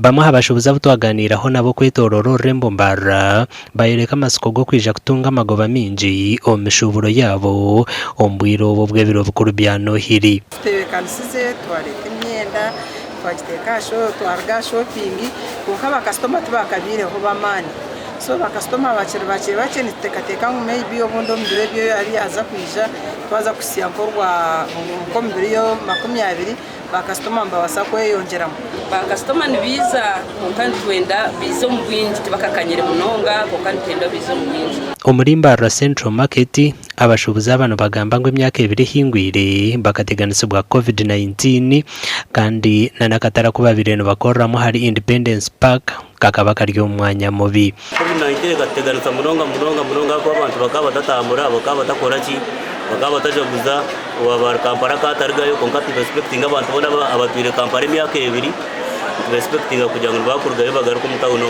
bamwe abashuubuzi twaganiraho nabo kwetororora Mbarara bayereka amasiko go kwija kutunga amagoba mingi omishuburo yabo ombwiro obwo bw'ebiro bukuru bya Nohiri. Okwetebekanisiza twareka imyenda twagiteka twarga shopping kuko abakastoma tubakabireho bamani so bakastoma bakire nitekateka maybe obundo mbere byo yari aza kwija twaza kusiya nkorwa ko mbere yo 20 bakastoma mbawasa kweyongeramo bakastoma nibiza kandi twenda bizo mu bwinji tibakakanyire munonga kandi twenda bizo mu bwinji. Omuri Mbarara Central Market abashuubuzi abantu bagamba ngo imyaka 2 hingwire bakateganisibwa COVID-19 kandi nanakatara kuba bireno bakoramo hari Independence Park kakaba karyo umwanya mubi. COVID-19 gateganisa munonga ko abantu bakaba batatamura bakaba batakora ki bakaba batajaguza wa Kampala katargayo konka respecting abantu bona abatwire Kampala imyaka 2 respecting kugira ngo bakurgayo bagaruka mu town no.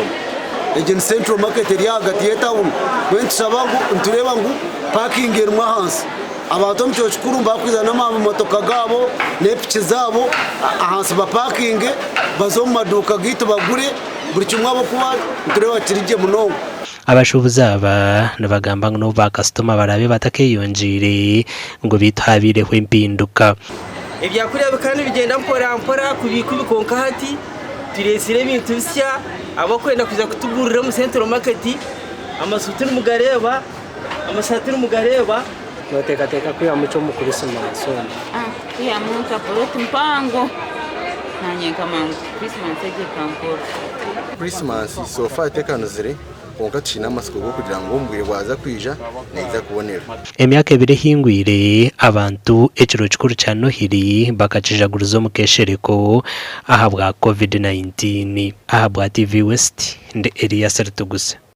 Egen Central Market eri hagati ya town wentu sabangu ntureba ngo parking eri mwahansi abantu mu cyokuru bakwizana amamotoka gabo nepiki zabo ahansi ba parking bazo mu maduka gito bagure buri kimwe abo kuba ntureba kirije munongo. Abashuubuzi aba nabagamba ngo ba customer barabe batakeyonjire ngo bithabire impinduka. Ebyakurya kandi bigenda mpora kubikonka hati turesire ibintu bisya abakwenda kuza kutugurira mu Central Market amasuti n'umugareba amasati n'umugareba teka kuya muco mu Christmas Ya munta poroto mpango nanye kamangu Christmas kankora Christmas so far tekanuzire konka china amasiko go kugira ngo mbwire waza kwija neza kubonera. Emyaka 2 hingwire abantu ekiro kikuru cya Nohiri bakacijaguriza mu keshereko ahabwa COVID-19 ahabwa TV West nde Elias Rutuguse.